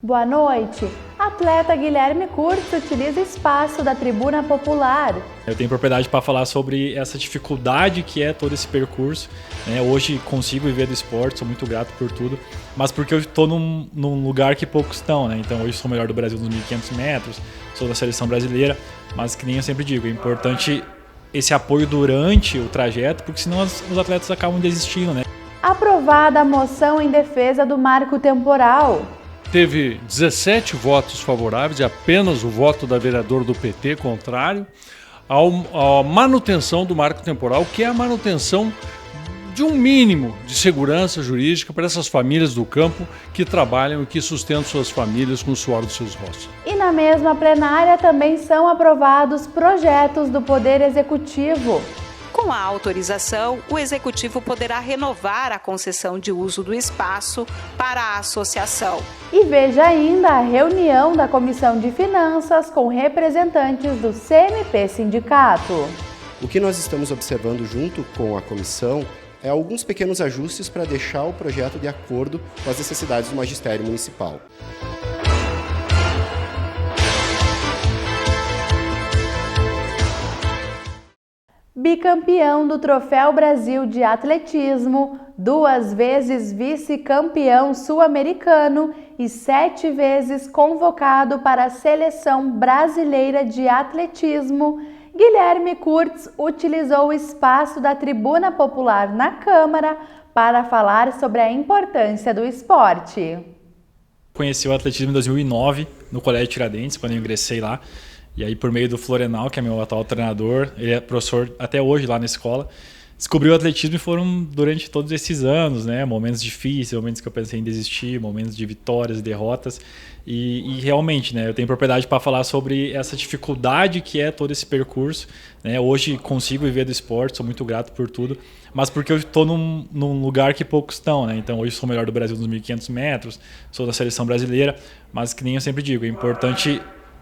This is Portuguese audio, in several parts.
Boa noite. Atleta Guilherme Kurtz utiliza espaço da tribuna popular. Eu tenho propriedade para falar sobre essa dificuldade que é todo esse percurso. Hoje consigo viver do esporte, sou muito grato por tudo, mas porque eu estou num lugar que poucos estão. Então hoje sou o melhor do Brasil nos 1.500 metros, sou da seleção brasileira, mas que nem eu sempre digo, é importante esse apoio durante o trajeto, porque senão os atletas acabam desistindo. Aprovada a moção em defesa do marco temporal. Teve 17 votos favoráveis e apenas o voto da vereadora do PT contrário à manutenção do marco temporal, que é a manutenção de um mínimo de segurança jurídica para essas famílias do campo que trabalham e que sustentam suas famílias com o suor dos seus rostos. E na mesma plenária também são aprovados projetos do Poder Executivo. Com a autorização, o Executivo poderá renovar a concessão de uso do espaço para a associação. E veja ainda a reunião da Comissão de Finanças com representantes do CMP Sindicato. O que nós estamos observando junto com a comissão é alguns pequenos ajustes para deixar o projeto de acordo com as necessidades do magistério municipal. Bicampeão do Troféu Brasil de Atletismo, 2 vezes vice-campeão sul-americano e 7 vezes convocado para a Seleção Brasileira de Atletismo, Guilherme Kurtz utilizou o espaço da tribuna popular na Câmara para falar sobre a importância do esporte. Conheci o atletismo em 2009, no Colégio Tiradentes, quando eu ingressei lá. E aí, por meio do Florenal, que é meu atual treinador, ele é professor até hoje lá na escola, descobri o atletismo e foram durante todos esses anos, momentos difíceis, momentos que eu pensei em desistir, momentos de vitórias e derrotas. E realmente, eu tenho propriedade para falar sobre essa dificuldade que é todo esse percurso. Hoje consigo viver do esporte, sou muito grato por tudo, mas porque eu estou num lugar que poucos estão. Então hoje sou o melhor do Brasil nos 1.500 metros, sou da seleção brasileira, mas que nem eu sempre digo, é importante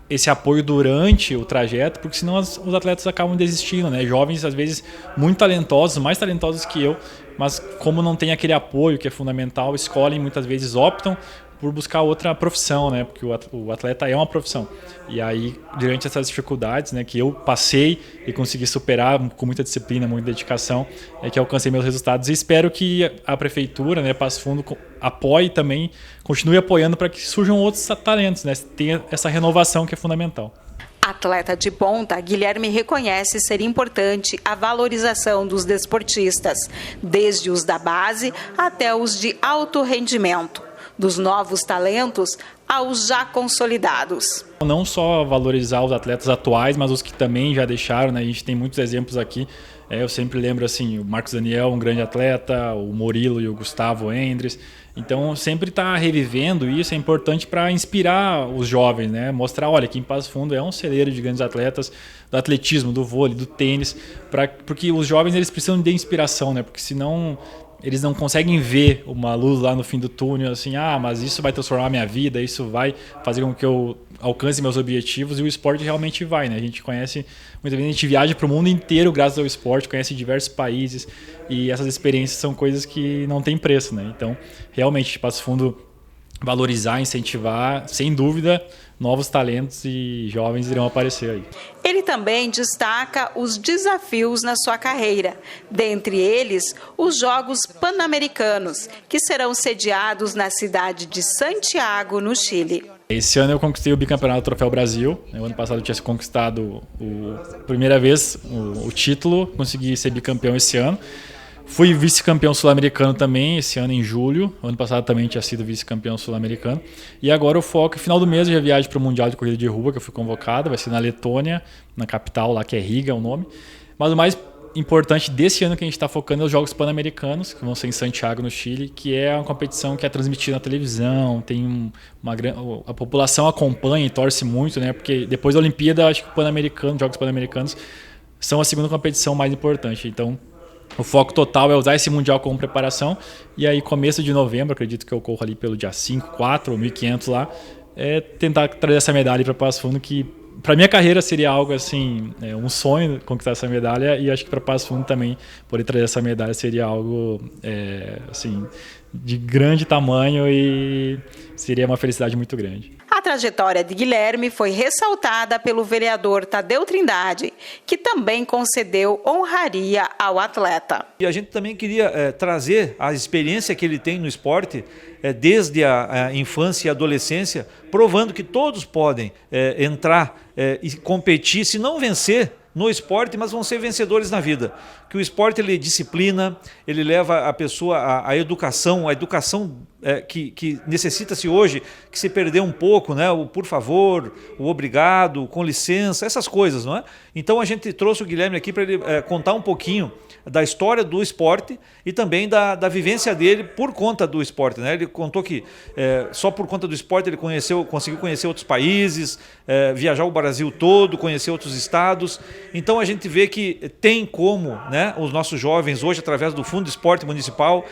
esse apoio durante o trajeto, porque senão os atletas acabam desistindo. Jovens, às vezes, muito talentosos, mais talentosos que eu, mas como não tem aquele apoio que é fundamental, escolhem, muitas vezes optam por buscar outra profissão, porque o atleta é uma profissão. E aí, durante essas dificuldades que eu passei e consegui superar com muita disciplina, muita dedicação, é que alcancei meus resultados. E espero que a Prefeitura, Passo Fundo, apoie também, continue apoiando para que surjam outros talentos, tenha essa renovação que é fundamental. Atleta de ponta, Guilherme reconhece ser importante a valorização dos desportistas, desde os da base até os de alto rendimento, dos novos talentos aos já consolidados. Não só valorizar os atletas atuais, mas os que também já deixaram, A gente tem muitos exemplos aqui. Eu sempre lembro o Marcos Daniel, um grande atleta, o Murilo e o Gustavo Endres. Então, sempre estar revivendo isso é importante para inspirar os jovens, Mostrar, olha, aqui em Passo Fundo é um celeiro de grandes atletas do atletismo, do vôlei, do tênis, porque os jovens eles precisam de inspiração, Porque senão eles não conseguem ver uma luz lá no fim do túnel, mas isso vai transformar a minha vida, isso vai fazer com que eu alcance meus objetivos, e o esporte realmente vai, A gente conhece, muitas vezes a gente viaja para o mundo inteiro graças ao esporte, conhece diversos países, e essas experiências são coisas que não tem preço, Então, realmente, Passo Fundo valorizar, incentivar, sem dúvida, novos talentos e jovens irão aparecer aí. Ele também destaca os desafios na sua carreira, dentre eles os Jogos Pan-Americanos, que serão sediados na cidade de Santiago, no Chile. Esse ano eu conquistei o bicampeonato do Troféu Brasil. O ano passado eu tinha conquistado primeira vez o título, consegui ser bicampeão esse ano. Fui vice-campeão sul-americano também, esse ano em julho. O ano passado também tinha sido vice-campeão sul-americano. E agora o foco, no final do mês, eu já viajo para o Mundial de Corrida de Rua, que eu fui convocado. Vai ser na Letônia, na capital lá, que é Riga, é o nome. Mas o mais importante desse ano que a gente está focando é os Jogos Pan-Americanos, que vão ser em Santiago, no Chile, que é uma competição que é transmitida na televisão, a população acompanha e torce muito, Porque depois da Olimpíada, acho que os Jogos Pan-Americanos são a segunda competição mais importante. Então, o foco total é usar esse Mundial como preparação, e aí começo de novembro, acredito que eu corro ali pelo dia 5, 4 ou 1.500 lá, tentar trazer essa medalha para Passo Fundo, que para minha carreira seria algo assim, um sonho conquistar essa medalha, e acho que para Passo Fundo também poder trazer essa medalha seria algo assim de grande tamanho e seria uma felicidade muito grande. A trajetória de Guilherme foi ressaltada pelo vereador Tadeu Trindade, que também concedeu honraria ao atleta. E a gente também queria trazer a experiência que ele tem no esporte, desde a infância e adolescência, provando que todos podem entrar e competir, se não vencer no esporte, mas vão ser vencedores na vida. Que o esporte ele disciplina, ele leva a pessoa à educação, que necessita-se hoje, que se perdeu um pouco, né? O por favor, o obrigado, o com licença, essas coisas, não é? Então a gente trouxe o Guilherme aqui para ele contar um pouquinho da história do esporte e também da vivência dele por conta do esporte, né? Ele contou que só por conta do esporte ele conseguiu conhecer outros países, viajar o Brasil todo, conhecer outros estados. Então a gente vê que tem como, né, os nossos jovens hoje, através do Fundo de Esporte Municipal,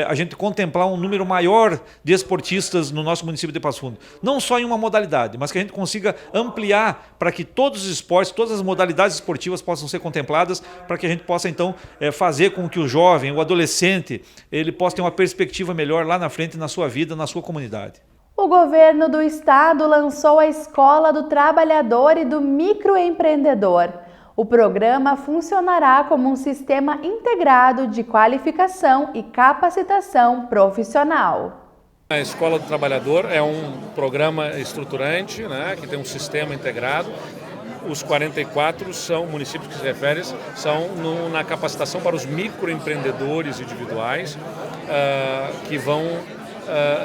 a gente contemplar um número maior de esportistas no nosso município de Passo Fundo. Não só em uma modalidade, mas que a gente consiga ampliar para que todos os esportes, todas as modalidades esportivas possam ser contempladas, para que a gente possa então fazer com que o jovem, o adolescente, ele possa ter uma perspectiva melhor lá na frente na sua vida, na sua comunidade. O governo do estado lançou a Escola do Trabalhador e do Microempreendedor. O programa funcionará como um sistema integrado de qualificação e capacitação profissional. A Escola do Trabalhador é um programa estruturante, né, que tem um sistema integrado. Os 44 são municípios que se referem, são na capacitação para os microempreendedores individuais, que vão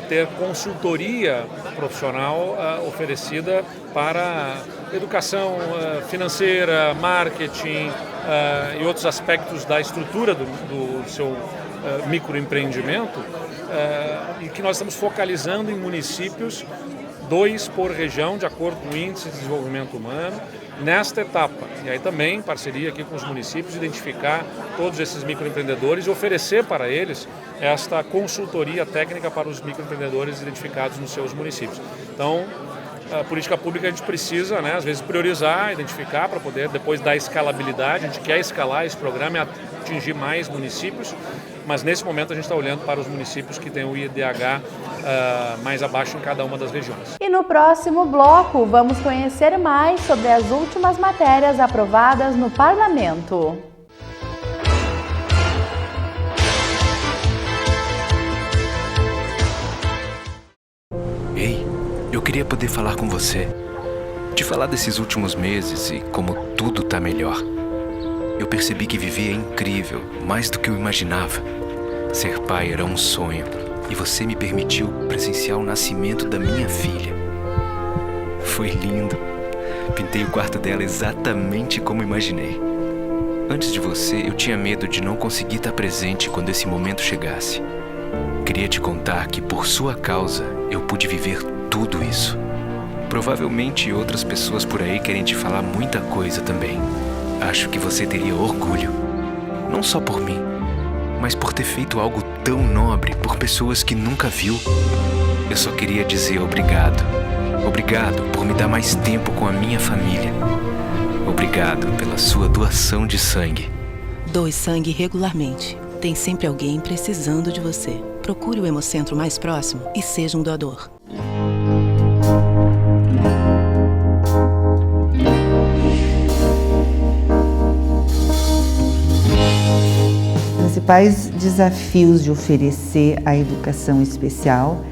ter consultoria profissional oferecida para educação financeira, marketing e outros aspectos da estrutura do seu microempreendimento, e que nós estamos focalizando em municípios, 2 por região, de acordo com o Índice de Desenvolvimento Humano, nesta etapa. E aí também, em parceria aqui com os municípios, identificar todos esses microempreendedores e oferecer para eles esta consultoria técnica para os microempreendedores identificados nos seus municípios. Então, a política pública a gente precisa, né, às vezes, priorizar, identificar para poder depois dar escalabilidade. A gente quer escalar esse programa e atingir mais municípios, mas nesse momento a gente está olhando para os municípios que têm o IDH mais abaixo em cada uma das regiões. E no próximo bloco vamos conhecer mais sobre as últimas matérias aprovadas no Parlamento. Ei, eu queria poder falar com você, te falar desses últimos meses e como tudo tá melhor. Eu percebi que viver é incrível, mais do que eu imaginava. Ser pai era um sonho e você me permitiu presenciar o nascimento da minha filha. Foi lindo. Pintei o quarto dela exatamente como imaginei. Antes de você, eu tinha medo de não conseguir estar presente quando esse momento chegasse. Queria te contar que, por sua causa, eu pude viver tudo isso. Provavelmente outras pessoas por aí querem te falar muita coisa também. Acho que você teria orgulho. Não só por mim, mas por ter feito algo tão nobre por pessoas que nunca viu. Eu só queria dizer obrigado. Obrigado por me dar mais tempo com a minha família. Obrigado pela sua doação de sangue. Doe sangue regularmente. Tem sempre alguém precisando de você. Procure o Hemocentro mais próximo e seja um doador. Os principais desafios de oferecer a educação especial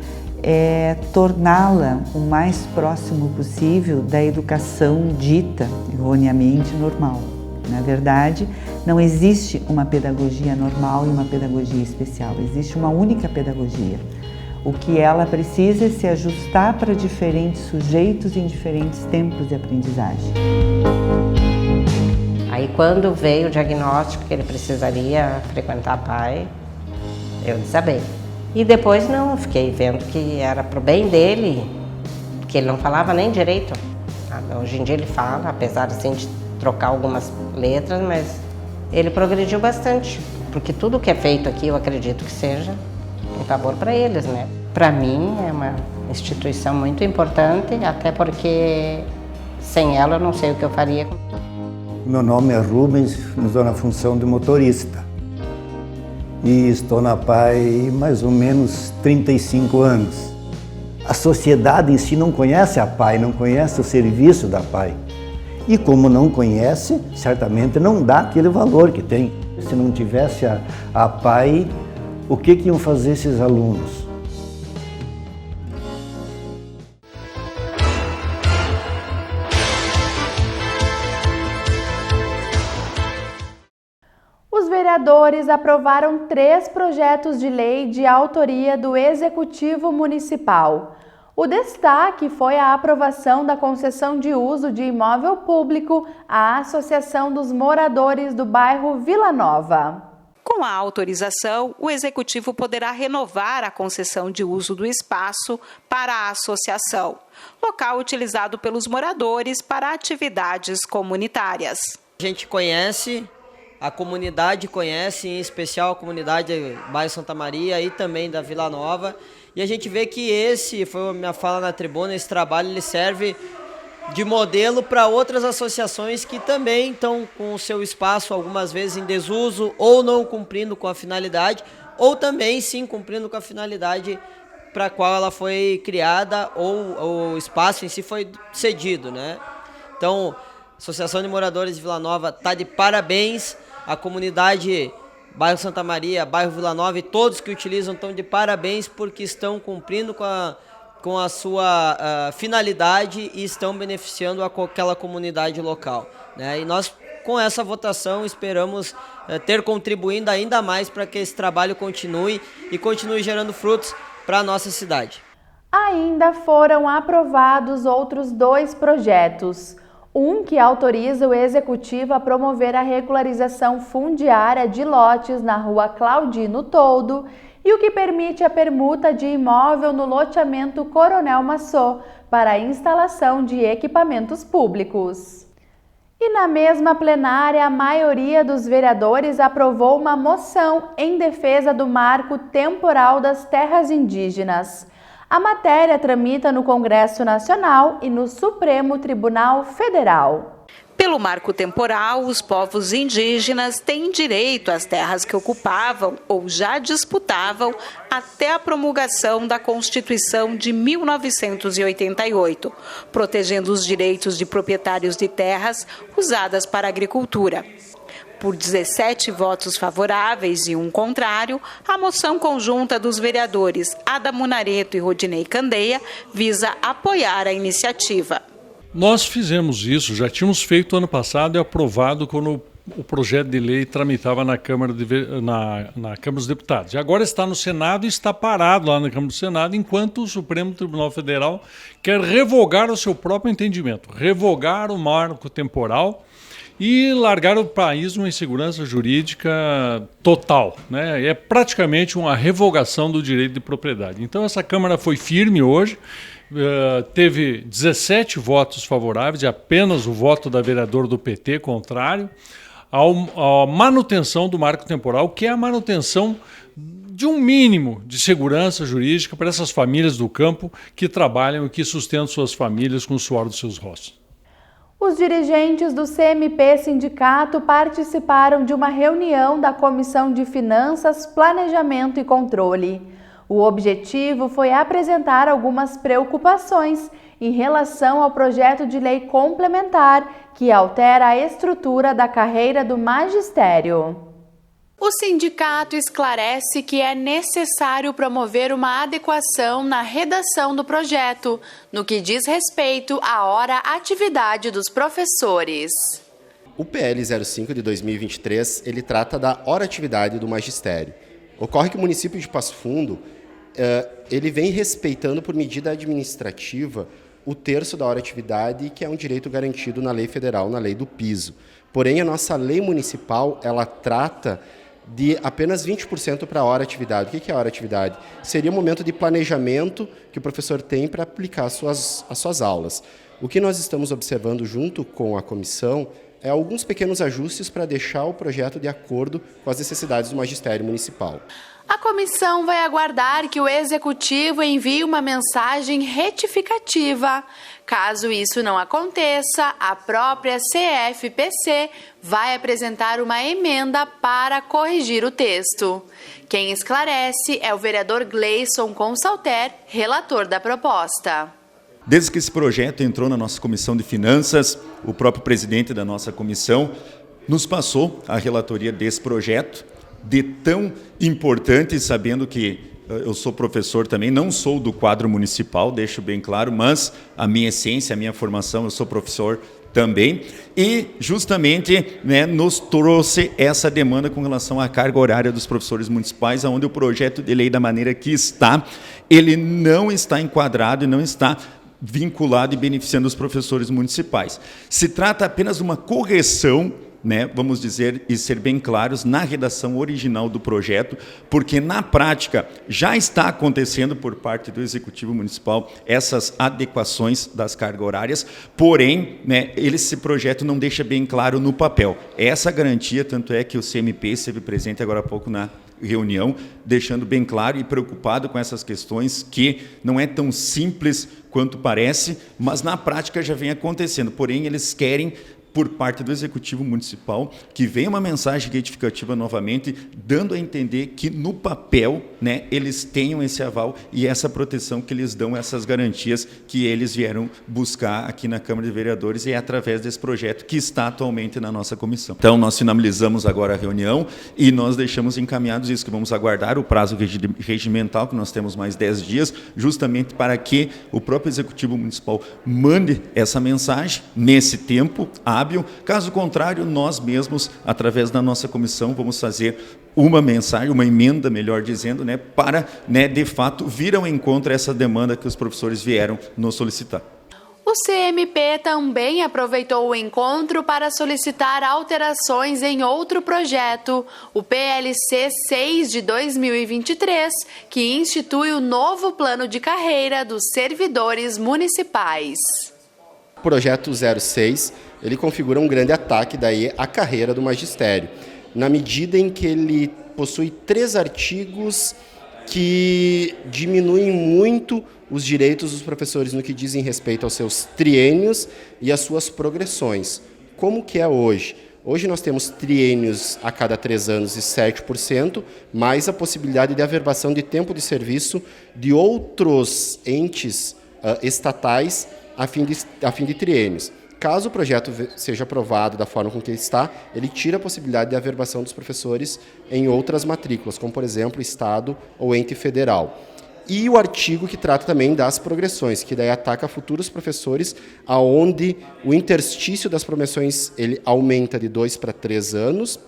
é torná-la o mais próximo possível da educação dita erroneamente normal. Na verdade, não existe uma pedagogia normal e uma pedagogia especial, existe uma única pedagogia. O que ela precisa é se ajustar para diferentes sujeitos em diferentes tempos de aprendizagem. Aí quando veio o diagnóstico que ele precisaria frequentar pai, eu desabei. E depois não, eu fiquei vendo que era pro bem dele, que ele não falava nem direito. Hoje em dia ele fala, apesar assim de trocar algumas letras, mas ele progrediu bastante, porque tudo que é feito aqui eu acredito que seja um favor para eles, né? Para mim é uma instituição muito importante, até porque Sem ela, eu não sei o que eu faria. Meu nome é Rubens, estou na função de motorista. E estou na PAI mais ou menos 35 anos. A sociedade em si não conhece a PAI, não conhece o serviço da PAI. E como não conhece, certamente não dá aquele valor que tem. Se não tivesse a PAI, o que iam fazer esses alunos? Os vereadores aprovaram 3 projetos de lei de autoria do Executivo Municipal. O destaque foi a aprovação da concessão de uso de imóvel público à Associação dos Moradores do bairro Vila Nova. Com a autorização, o Executivo poderá renovar a concessão de uso do espaço para a associação, local utilizado pelos moradores para atividades comunitárias. A gente conhece, a comunidade conhece, em especial a comunidade do bairro Santa Maria e também da Vila Nova. E a gente vê que esse, foi a minha fala na tribuna, esse trabalho ele serve de modelo para outras associações que também estão com o seu espaço algumas vezes em desuso ou não cumprindo com a finalidade, ou também sim cumprindo com a finalidade para a qual ela foi criada ou o espaço em si foi cedido, né? Então, a Associação de Moradores de Vila Nova está de parabéns, a comunidade bairro Santa Maria, bairro Vila Nova e todos que utilizam estão de parabéns porque estão cumprindo com a sua finalidade e estão beneficiando aquela comunidade local, né? E nós, com essa votação, esperamos ter contribuindo ainda mais para que esse trabalho continue e continue gerando frutos para a nossa cidade. Ainda foram aprovados outros 2 projetos. Um que autoriza o Executivo a promover a regularização fundiária de lotes na rua Claudino Toldo e o que permite a permuta de imóvel no loteamento Coronel Massot para a instalação de equipamentos públicos. E na mesma plenária, a maioria dos vereadores aprovou uma moção em defesa do marco temporal das terras indígenas. A matéria tramita no Congresso Nacional e no Supremo Tribunal Federal. Pelo marco temporal, os povos indígenas têm direito às terras que ocupavam ou já disputavam até a promulgação da Constituição de 1988, protegendo os direitos de proprietários de terras usadas para a agricultura. Por 17 votos favoráveis e 1 contrário, a moção conjunta dos vereadores Adamo Nareto e Rodinei Candeia visa apoiar a iniciativa. Nós fizemos isso, já tínhamos feito ano passado e aprovado quando o projeto de lei tramitava na Câmara, na Câmara dos Deputados. E agora está no Senado e está parado lá na Câmara do Senado, enquanto o Supremo Tribunal Federal quer revogar o seu próprio entendimento, revogar o marco temporal e largar o país numa insegurança jurídica total, né? É praticamente uma revogação do direito de propriedade. Então essa Câmara foi firme hoje, teve 17 votos favoráveis e apenas o voto da vereadora do PT contrário à manutenção do marco temporal, que é a manutenção de um mínimo de segurança jurídica para essas famílias do campo que trabalham e que sustentam suas famílias com o suor dos seus rostos. Os dirigentes do CMP Sindicato participaram de uma reunião da Comissão de Finanças, Planejamento e Controle. O objetivo foi apresentar algumas preocupações em relação ao projeto de lei complementar que altera a estrutura da carreira do magistério. O sindicato esclarece que é necessário promover uma adequação na redação do projeto, no que diz respeito à hora-atividade dos professores. O PL 05 de 2023, ele trata da hora-atividade do magistério. Ocorre que o município de Passo Fundo, ele vem respeitando por medida administrativa o terço da hora-atividade, que é um direito garantido na lei federal, na lei do piso. Porém, a nossa lei municipal, ela trata de apenas 20% para a hora-atividade. O que é a hora-atividade? Seria o momento de planejamento que o professor tem para aplicar as suas aulas. O que nós estamos observando junto com a comissão é alguns pequenos ajustes para deixar o projeto de acordo com as necessidades do magistério municipal. A comissão vai aguardar que o executivo envie uma mensagem retificativa. Caso isso não aconteça, a própria CFPC vai apresentar uma emenda para corrigir o texto. Quem esclarece é o vereador Gleison Consalter, relator da proposta. Desde que esse projeto entrou na nossa Comissão de Finanças, o próprio presidente da nossa comissão nos passou a relatoria desse projeto, de tão importante, sabendo que eu sou professor também, não sou do quadro municipal, deixo bem claro, mas a minha essência, a minha formação, eu sou professor também, e justamente nos trouxe essa demanda com relação à carga horária dos professores municipais, onde o projeto de lei, da maneira que está, ele não está enquadrado e não está vinculado e beneficiando os professores municipais. Se trata apenas de uma correção, vamos dizer, e ser bem claros, na redação original do projeto, porque na prática já está acontecendo por parte do Executivo Municipal essas adequações das cargas horárias, porém, esse projeto não deixa bem claro no papel. Essa garantia, tanto é que o CMP esteve presente agora há pouco na reunião, deixando bem claro e preocupado com essas questões, que não é tão simples quanto parece, mas na prática já vem acontecendo, porém eles querem, por parte do Executivo Municipal, que venha uma mensagem retificativa novamente, dando a entender que no papel, eles tenham esse aval e essa proteção que eles dão, essas garantias que eles vieram buscar aqui na Câmara de Vereadores, e é através desse projeto que está atualmente na nossa comissão. Então, nós finalizamos agora a reunião e nós deixamos encaminhados isso, que vamos aguardar o prazo regimental, que nós temos mais 10 dias, justamente para que o próprio Executivo Municipal mande essa mensagem nesse tempo hábil. Caso contrário, nós mesmos, através da nossa comissão, vamos fazer uma mensagem, uma emenda, melhor dizendo, para, de fato, vir ao encontro a essa demanda que os professores vieram nos solicitar. O CMP também aproveitou o encontro para solicitar alterações em outro projeto, o PLC 6 de 2023, que institui o novo plano de carreira dos servidores municipais. O projeto 06, ele configura um grande ataque daí à carreira do magistério, na medida em que ele possui 3 artigos que diminuem muito os direitos dos professores no que dizem respeito aos seus triênios e às suas progressões. Como que é hoje? Hoje nós temos triênios a cada 3 anos e 7%, mais a possibilidade de averbação de tempo de serviço de outros entes estatais a fim de triênios. Caso o projeto seja aprovado da forma com que ele está, ele tira a possibilidade de averbação dos professores em outras matrículas, como, por exemplo, Estado ou ente federal. E o artigo que trata também das progressões, que daí ataca futuros professores, aonde o interstício das promoções ele aumenta de 2 para 3 anos,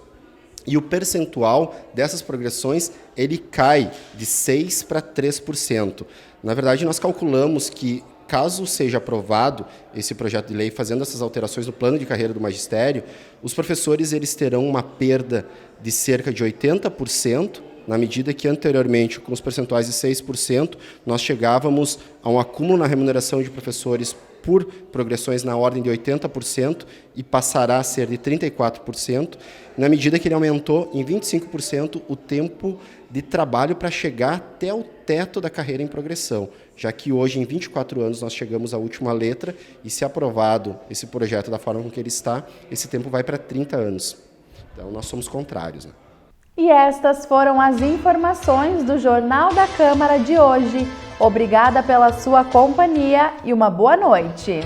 e o percentual dessas progressões ele cai de 6 para 3%. Na verdade, nós calculamos que, caso seja aprovado esse projeto de lei, fazendo essas alterações no plano de carreira do magistério, os professores eles terão uma perda de cerca de 80%, na medida que anteriormente, com os percentuais de 6%, nós chegávamos a um acúmulo na remuneração de professores por progressões na ordem de 80% e passará a ser de 34%, na medida que ele aumentou em 25% o tempo de trabalho para chegar até o teto da carreira em progressão, já que hoje, em 24 anos, nós chegamos à última letra e, se aprovado esse projeto da forma com que ele está, esse tempo vai para 30 anos. Então, nós somos contrários. E estas foram as informações do Jornal da Câmara de hoje. Obrigada pela sua companhia e uma boa noite.